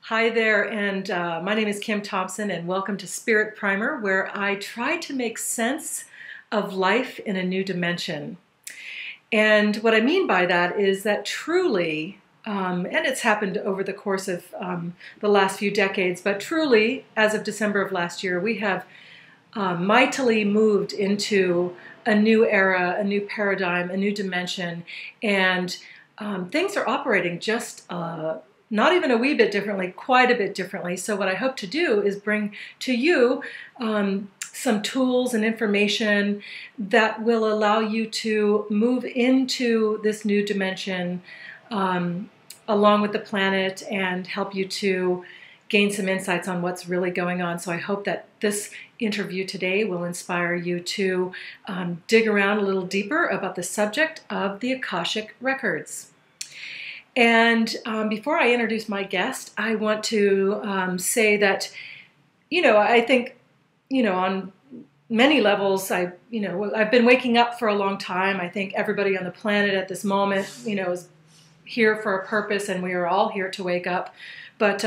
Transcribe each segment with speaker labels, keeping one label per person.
Speaker 1: Hi there, and my name is Kim Thompson, and welcome to Spirit Primer, where I try to make sense of life in a new dimension. And what I mean by that is that truly, and it's happened over the course of the last few decades, but truly, as of December of last year, we have mightily moved into a new era, a new paradigm, a new dimension, and things are operating just not even a wee bit differently, quite a bit differently. So what I hope to do is bring to you some tools and information that will allow you to move into this new dimension along with the planet and help you to gain some insights on what's really going on. So I hope that this interview today will inspire you to dig around a little deeper about the subject of the Akashic Records. And before I introduce my guest, I want to say that, I think, on many levels, I've been waking up for a long time. I think everybody on the planet at this moment, is here for a purpose, and we are all here to wake up. But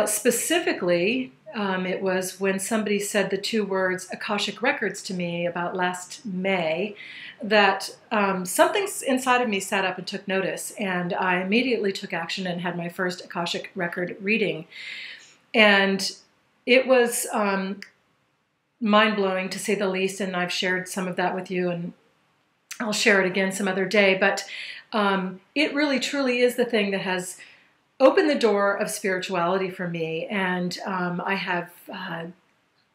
Speaker 1: specifically, it was when somebody said the two words Akashic Records to me about last May that something inside of me sat up and took notice, and I immediately took action and had my first Akashic Record reading. And it was mind-blowing, to say the least, and I've shared some of that with you, and I'll share it again some other day. But it really, truly is the thing that has opened the door of spirituality for me, and I have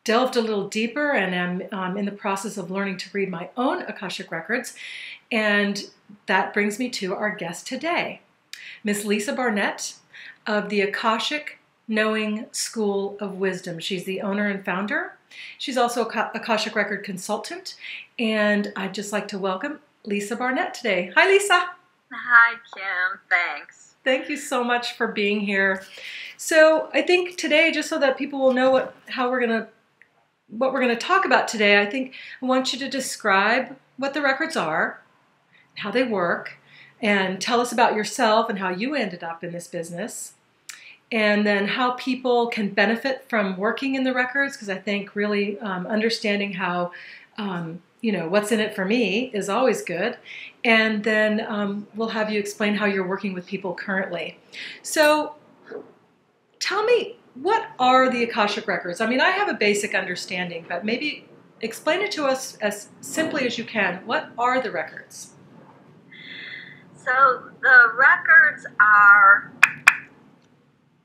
Speaker 1: delved a little deeper and am in the process of learning to read my own Akashic Records, and that brings me to our guest today, Miss Lisa Barnett of the Akashic Knowing School of Wisdom. She's the owner and founder. She's also a Akashic Record consultant, and I'd just like to welcome Lisa Barnett today. Hi, Lisa.
Speaker 2: Hi, Kim. Thanks.
Speaker 1: Thank you so much for being here. So I think today, just so that people will know what we're gonna talk about today, I think I want you to describe what the records are, how they work, and tell us about yourself and how you ended up in this business, and then how people can benefit from working in the records, because I think really understanding how what's in it for me is always good. And then we'll have you explain how you're working with people currently. So tell me, what are the Akashic Records? I mean, I have a basic understanding, but maybe explain it to us as simply as you can. What are the records?
Speaker 2: So the records are,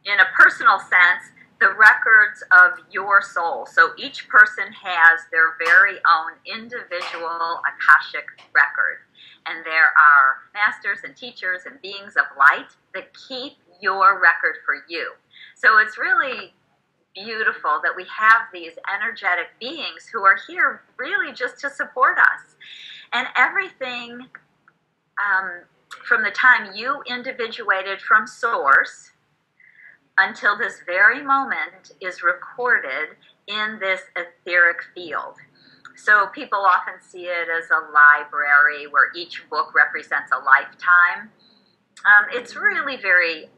Speaker 2: in a personal sense, the records of your soul. So each person has their very own individual Akashic record. And there are masters and teachers and beings of light that keep your record for you. So it's really beautiful that we have these energetic beings who are here really just to support us. And everything from the time you individuated from Source until this very moment is recorded in this etheric field. So people often see it as a library where each book represents a lifetime. It's really very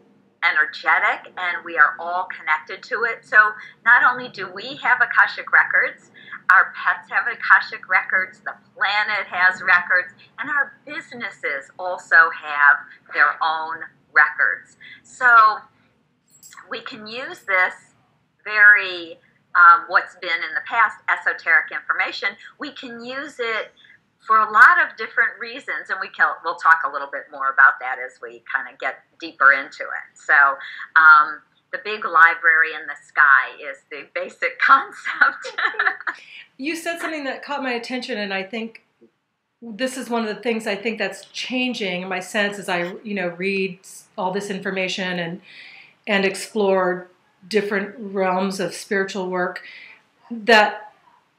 Speaker 2: energetic, and we are all connected to it. So not only do we have Akashic Records, our pets have Akashic Records, the planet has records, and our businesses also have their own records. So we can use this very, what's been in the past, esoteric information. We can use it for a lot of different reasons, and we'll talk a little bit more about that as we kind of get deeper into it. So the big library in the sky is the basic concept.
Speaker 1: You said something that caught my attention, and I think this is one of the things I think that's changing in my sense as I read all this information and explore different realms of spiritual work, that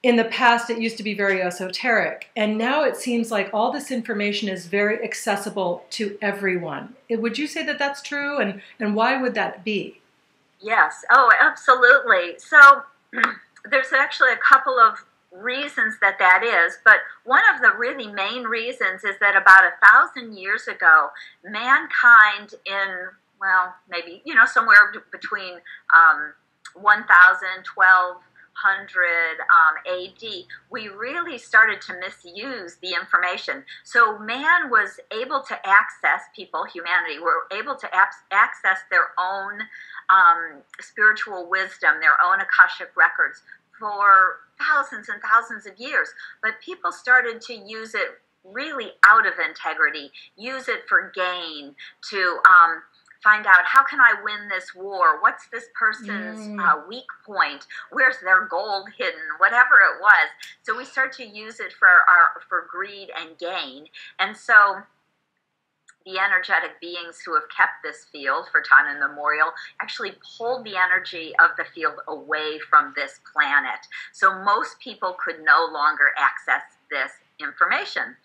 Speaker 1: in the past it used to be very esoteric, and now it seems like all this information is very accessible to everyone. Would you say that that's true, and why would that be?
Speaker 2: Yes. Oh, absolutely. So there's actually a couple of reasons that is, but one of the really main reasons is that about 1,000 years ago, mankind in well, maybe, somewhere between 1000, 1200 AD, we really started to misuse the information. So man was able to access humanity were able to access their own spiritual wisdom, their own Akashic records for thousands and thousands of years. But people started to use it really out of integrity, use it for gain, to find out, how can I win this war? What's this person's weak point? Where's their gold hidden? Whatever it was. So we start to use it for greed and gain. And so the energetic beings who have kept this field for time immemorial actually pulled the energy of the field away from this planet. So most people could no longer access this information.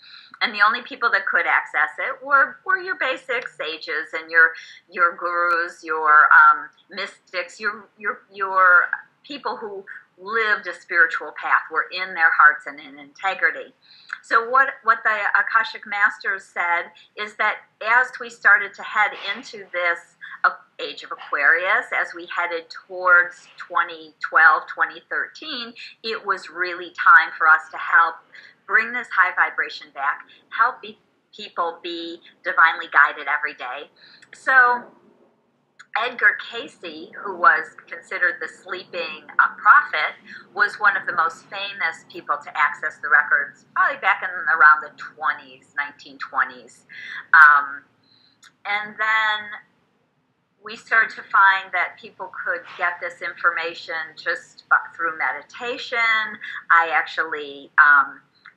Speaker 2: And the only people that could access it were your basic sages and your gurus, your mystics, your people who lived a spiritual path, were in their hearts and in integrity. So what the Akashic Masters said is that as we started to head into this age of Aquarius, as we headed towards 2012, 2013, it was really time for us to help bring this high vibration back, help people be divinely guided every day. So Edgar Cayce, who was considered the sleeping prophet, was one of the most famous people to access the records, probably back in around the 1920s. And then we started to find that people could get this information just through meditation. I actually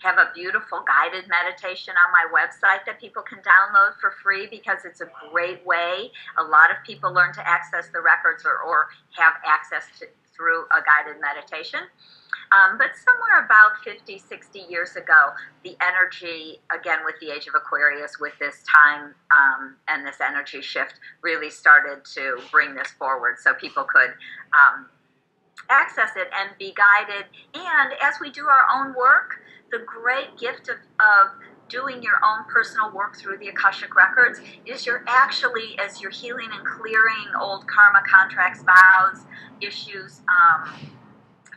Speaker 2: have a beautiful guided meditation on my website that people can download for free, because it's a great way. A lot of people learn to access the records or have access to through a guided meditation. But somewhere about 50, 60 years ago, the energy, again with the age of Aquarius, with this time and this energy shift, really started to bring this forward so people could access it and be guided. And as we do our own work, the great gift of doing your own personal work through the Akashic Records is you're actually, as you're healing and clearing old karma, contracts, vows, issues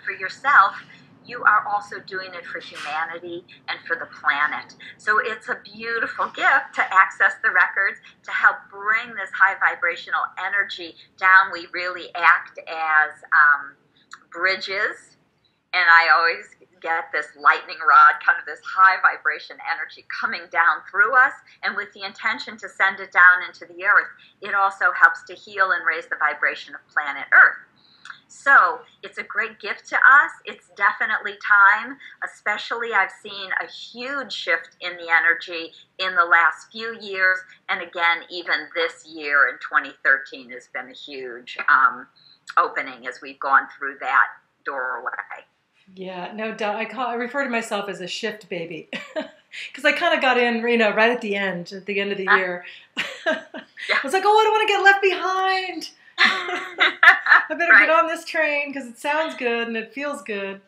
Speaker 2: for yourself, you are also doing it for humanity and for the planet. So it's a beautiful gift to access the records, to help bring this high vibrational energy down. We really act as bridges, and I always get this lightning rod, kind of this high vibration energy coming down through us, and with the intention to send it down into the earth. It also helps to heal and raise the vibration of planet Earth. So it's a great gift to us. It's definitely time. Especially, I've seen a huge shift in the energy in the last few years, and again, even this year in 2013 has been a huge opening as we've gone through that doorway. Yeah,
Speaker 1: no doubt. I refer to myself as a shift baby, because I kind of got in, right at the end of the year. Yeah. I was like, oh, I don't want to get left behind. I better get on this train because it sounds good and it feels good.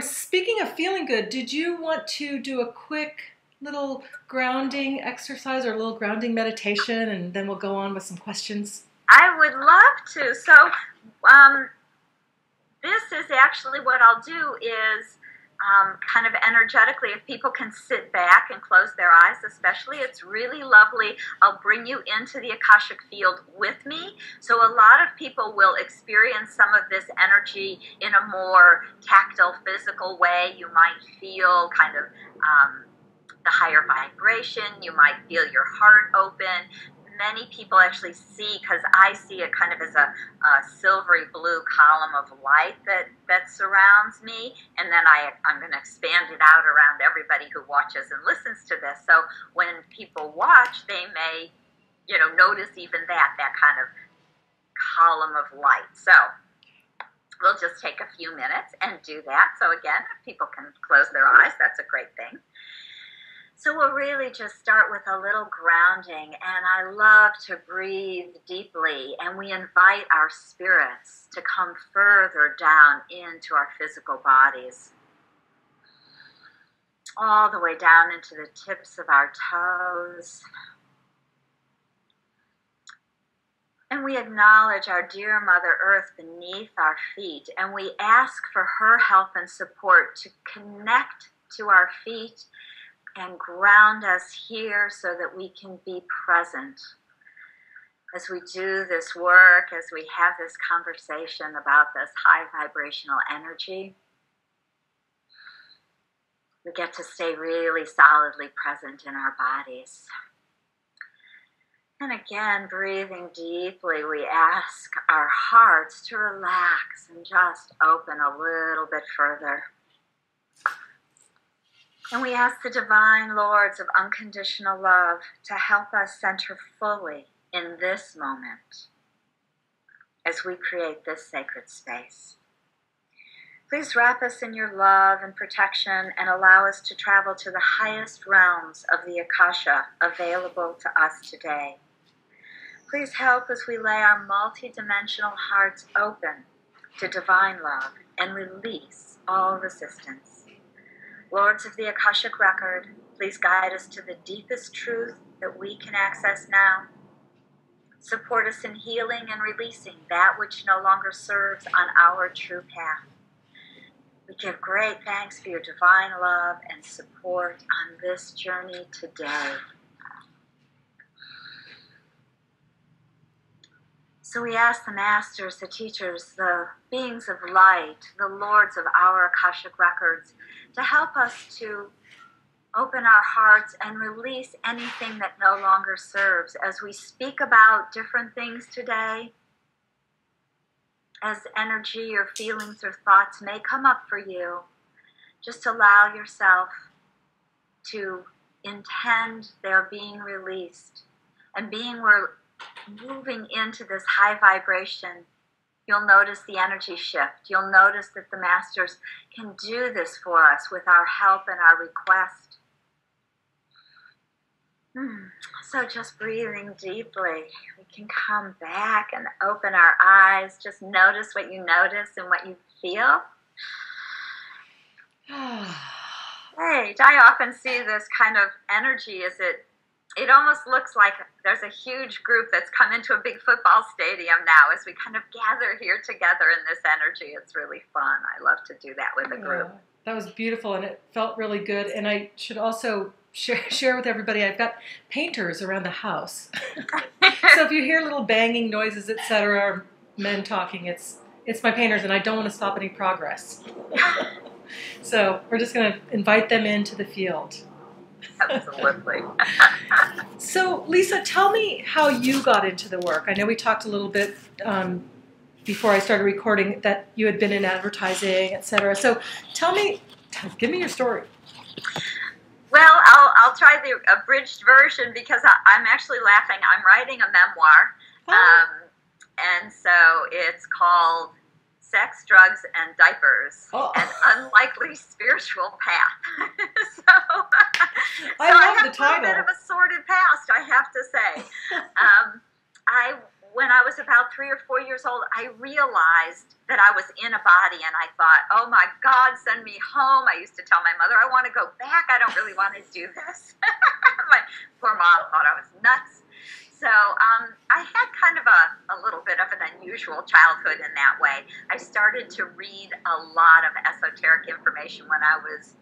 Speaker 1: Speaking of feeling good, did you want to do a quick little grounding exercise or a little grounding meditation, and then we'll go on with some questions?
Speaker 2: I would love to. So, this is actually what I'll do is kind of energetically, if people can sit back and close their eyes especially, it's really lovely. I'll bring you into the Akashic field with me. So a lot of people will experience some of this energy in a more tactile, physical way. You might feel kind of the higher vibration. You might feel your heart open. Many people actually see, because I see it kind of as a silvery blue column of light that surrounds me, and then I'm going to expand it out around everybody who watches and listens to this. So when people watch, they may, notice even that kind of column of light. So we'll just take a few minutes and do that. So again, if people can close their eyes, that's a great thing. So we'll really just start with a little grounding, and I love to breathe deeply, and we invite our spirits to come further down into our physical bodies, all the way down into the tips of our toes, And we acknowledge our dear Mother Earth beneath our feet, and we ask for her help and support to connect to our feet and ground us here so that we can be present as we do this work, as we have this conversation about this high vibrational energy. We get to stay really solidly present in our bodies. And again, breathing deeply, we ask our hearts to relax and just open a little bit further. And we ask the Divine Lords of Unconditional Love to help us center fully in this moment as we create this sacred space. Please wrap us in your love and protection and allow us to travel to the highest realms of the Akasha available to us today. Please help as we lay our multidimensional hearts open to divine love and release all resistance. Lords of the Akashic Record, please guide us to the deepest truth that we can access now. Support us in healing and releasing that which no longer serves on our true path. We give great thanks for your divine love and support on this journey today. So we ask the masters, the teachers, the beings of light, the lords of our Akashic Records, to help us to open our hearts and release anything that no longer serves. As we speak about different things today, as energy or feelings or thoughts may come up for you, just allow yourself to intend their being released. And we're moving into this high vibration, you'll notice the energy shift. You'll notice that the masters can do this for us with our help and our request. So just breathing deeply, we can come back and open our eyes. Just notice what you notice and what you feel. Great. I often see this kind of energy as it almost looks like there's a huge group that's come into a big football stadium now as we kind of gather here together in this energy. It's really fun. I love to do that with a group.
Speaker 1: That was beautiful, and it felt really good. And I should also share with everybody, I've got painters around the house. So if you hear little banging noises, etc., or men talking, it's my painters, and I don't want to stop any progress. So we're just going to invite them into the field.
Speaker 2: Absolutely.
Speaker 1: So, Lisa, tell me how you got into the work. I know we talked a little bit before I started recording that you had been in advertising, etc. So, give me your story.
Speaker 2: Well, I'll try the abridged version because I'm actually laughing. I'm writing a memoir, and so it's called Sex, Drugs, and Diapers, An Unlikely Spiritual Path.
Speaker 1: I love
Speaker 2: have
Speaker 1: the title.
Speaker 2: A bit of a sordid past, I have to say. When I was about 3 or 4 years old, I realized that I was in a body, and I thought, oh my God, send me home. I used to tell my mother, I want to go back. I don't really want to do this. My poor mom thought I was nuts. So I had kind of a little bit of an unusual childhood in that way. I started to read a lot of esoteric information when I was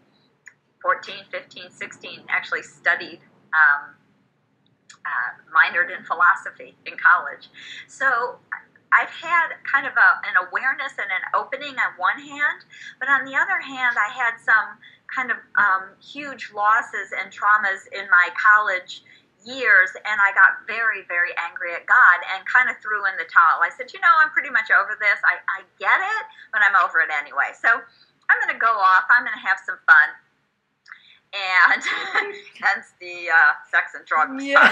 Speaker 2: 14, 15, 16, actually studied, minored in philosophy in college. So I've had kind of an awareness and an opening on one hand, but on the other hand, I had some kind of huge losses and traumas in my college years, and I got very, very angry at God and kind of threw in the towel. I said, I'm pretty much over this. I get it, but I'm over it anyway. So I'm going to go off. I'm going to have some fun. And hence the sex and drugs. Yeah.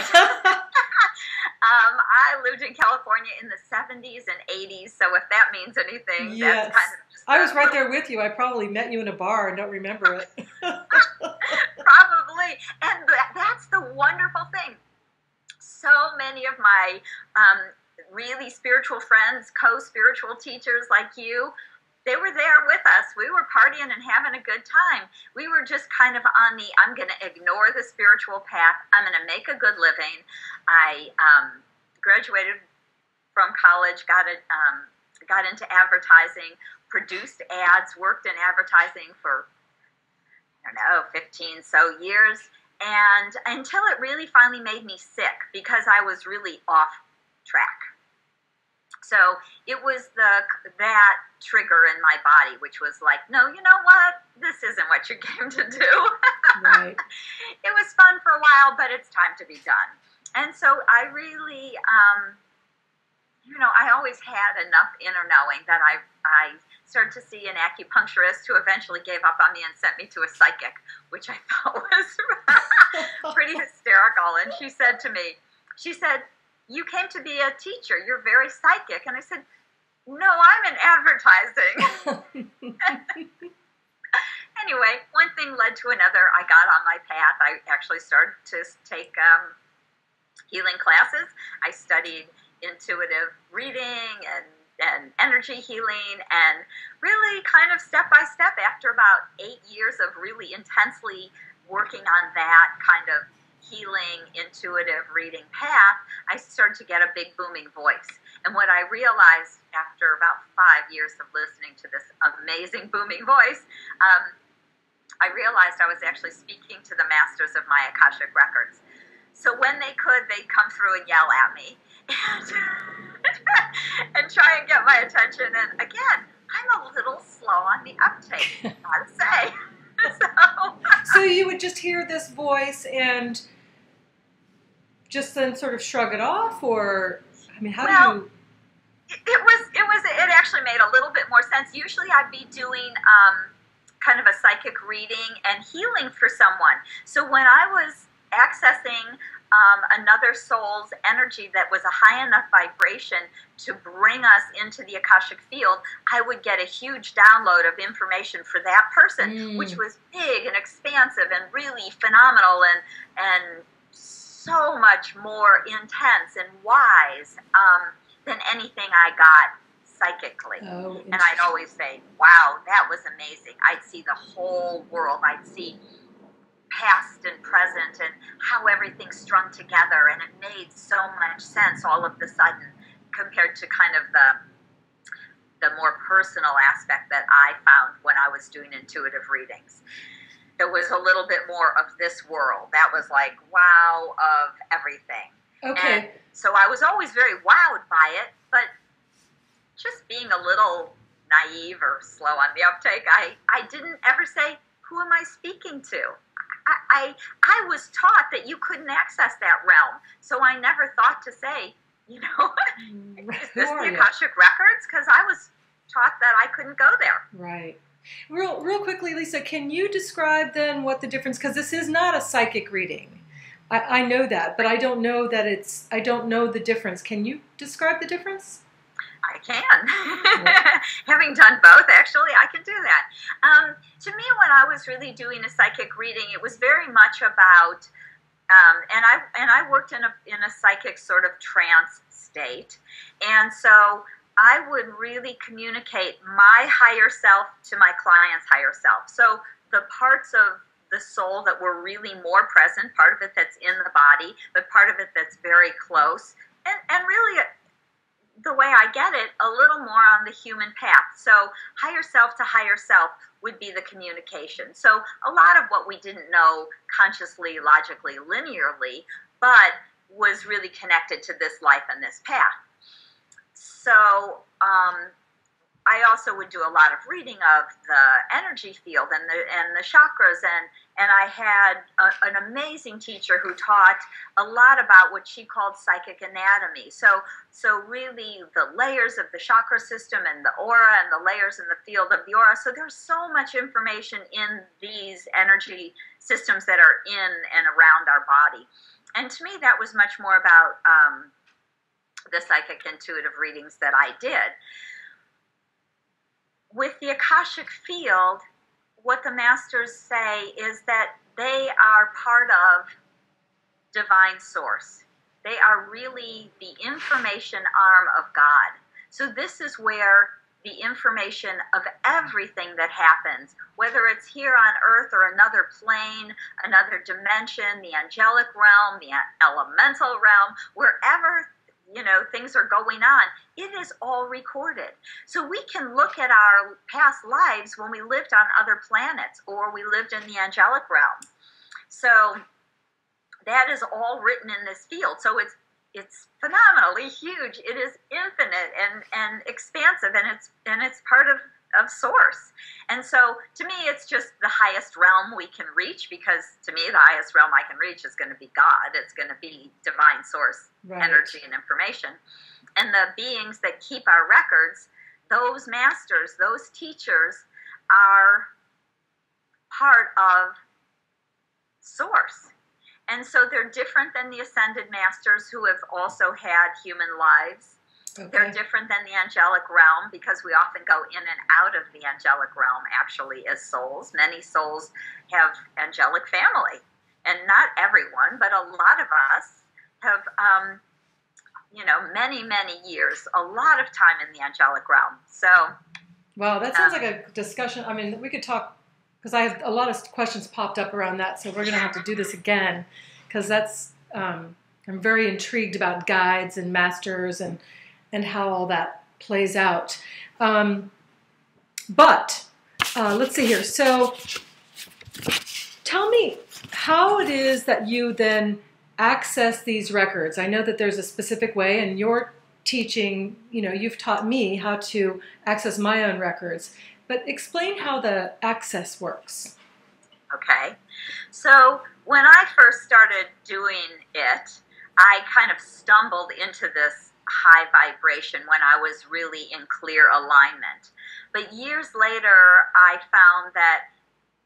Speaker 2: I lived in California in the 70s and 80s, so if that means anything,
Speaker 1: yes.
Speaker 2: That's kind of just
Speaker 1: I was right there with you. I probably met you in a bar and don't remember it.
Speaker 2: Probably. And that's the wonderful thing. So many of my really spiritual friends, co-spiritual teachers like you, they were there with us. We were partying and having a good time. We were just kind of on I'm going to ignore the spiritual path. I'm going to make a good living. I graduated from college, got into advertising, produced ads, worked in advertising for, I don't know, 15 so years, and until it really finally made me sick because I was really off track. So it was that trigger in my body, which was like, no, you know what? This isn't what you came to do.
Speaker 1: Right.
Speaker 2: It was fun for a while, but it's time to be done. And so I really, I always had enough inner knowing that I started to see an acupuncturist who eventually gave up on me and sent me to a psychic, which I thought was pretty hysterical. And she said to me, you came to be a teacher. You're very psychic. And I said, no, I'm in advertising. Anyway, one thing led to another. I got on my path. I actually started to take healing classes. I studied intuitive reading and energy healing, and really kind of step by step, after about 8 years of really intensely working on that kind of healing, intuitive reading path, I started to get a big booming voice. And what I realized after about 5 years of listening to this amazing booming voice, I realized I was actually speaking to the masters of my Akashic Records. So when they could, they'd come through and yell at me and try and get my attention. And again, I'm a little slow on the uptake, gotta say.
Speaker 1: So you would just hear this voice and just then sort of shrug it off, or I mean, how do you?
Speaker 2: It actually made a little bit more sense. Usually, I'd be doing kind of a psychic reading and healing for someone. So when I was accessing another soul's energy that was a high enough vibration to bring us into the Akashic field, I would get a huge download of information for that person, which was big and expansive and really phenomenal and so much more intense and wise than anything I got psychically. And I'd always say, wow, that was amazing. I'd see the whole world. I'd see past and present and how everything's strung together, and it made so much sense all of the sudden compared to kind of the more personal aspect that I found when I was doing intuitive readings. It was a little bit more of this world. That was like wow of everything.
Speaker 1: Okay.
Speaker 2: And so I was always very wowed by it, but just being a little naive or slow on the uptake, I didn't ever say, who am I speaking to? I was taught that you couldn't access that realm, so I never thought to say, is this the Akashic Records? Because I was taught that I couldn't go there.
Speaker 1: Right. Real quickly, Lisa, can you describe then what the difference, because this is not a psychic reading. I know that, but I don't know I don't know the difference. Can you describe the difference?
Speaker 2: I can. Having done both, actually, I can do that. To me, when I was really doing a psychic reading, it was very much about, and I worked in a psychic sort of trance state, and so I would really communicate my higher self to my client's higher self. So the parts of the soul that were really more present, part of it that's in the body, but part of it that's very close, and really the way I get it, a little more on the human path. So higher self to higher self would be the communication. So a lot of what we didn't know consciously, logically, linearly, but was really connected to this life and this path. So I also would do a lot of reading of the energy field and the chakras, and I had an amazing teacher who taught a lot about what she called psychic anatomy. So really the layers of the chakra system and the aura and the layers in the field of the aura. So there's so much information in these energy systems that are in and around our body. And to me, that was much more about the psychic intuitive readings that I did. With the Akashic field, what the masters say is that they are part of divine source. They are really the information arm of God. So this is where the information of everything that happens, whether it's here on earth or another plane, another dimension, the angelic realm, the elemental realm, wherever things are going on, it is all recorded. So we can look at our past lives when we lived on other planets or we lived in the angelic realm. So that is all written in this field. So it's phenomenally huge. It is infinite and expansive, and it's part of source. And so to me, it's just the highest realm we can reach, because to me, the highest realm I can reach is going to be God. It's going to be divine source,
Speaker 1: right,
Speaker 2: energy and information. And the beings that keep our records, those masters, those teachers, are part of source. And so they're different than the ascended masters, who have also had human lives. Okay. They're different than the angelic realm, because we often go in and out of the angelic realm actually as souls. Many souls have angelic family, and not everyone, but a lot of us have, many, many years, a lot of time in the angelic realm. So,
Speaker 1: wow, that sounds like a discussion. I mean, we could talk, because I have a lot of questions popped up around that, so we're going to have to do this again, because that's, I'm very intrigued about guides and masters and how all that plays out. But let's see here. So tell me how it is that you then access these records. I know that there's a specific way, and you're teaching, you've taught me how to access my own records. But explain how the access works.
Speaker 2: Okay. So when I first started doing it, I kind of stumbled into this high vibration when I was really in clear alignment. But years later, I found that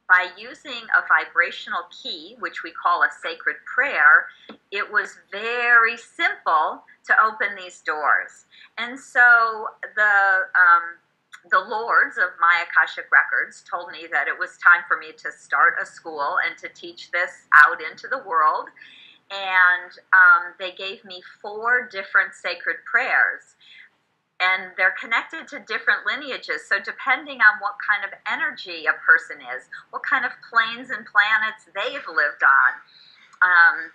Speaker 2: by using a vibrational key, which we call a sacred prayer, it was very simple to open these doors. And so the lords of my Akashic Records told me that it was time for me to start a school and to teach this out into the world. And they gave me 4 different sacred prayers. And they're connected to different lineages. So depending on what kind of energy a person is, what kind of planes and planets they've lived on,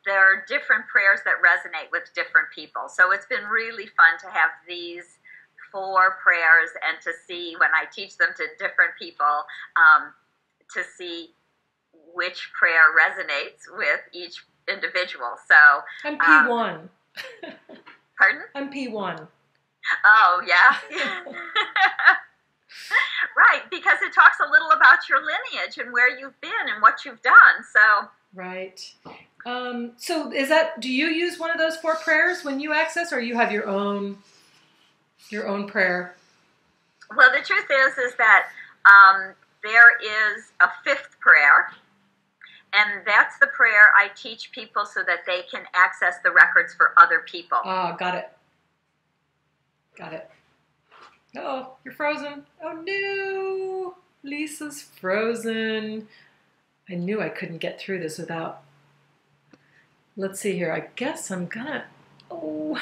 Speaker 2: there are different prayers that resonate with different people. So it's been really fun to have these 4 prayers, and to see, when I teach them to different people, to see which prayer resonates with each individual. So
Speaker 1: I'm P1.
Speaker 2: Pardon?
Speaker 1: I'm P1.
Speaker 2: Oh, yeah. Right, because it talks a little about your lineage and where you've been and what you've done. So
Speaker 1: right. So do you use one of those 4 prayers when you access, or you have your own prayer?
Speaker 2: Well, the truth is that there is a 5th prayer, and that's the prayer I teach people so that they can access the records for other people.
Speaker 1: Ah, got it. Got it. Oh, you're frozen. Oh, no. Lisa's frozen. I knew I couldn't get through this without... Let's see here. I guess I'm gonna... Oh...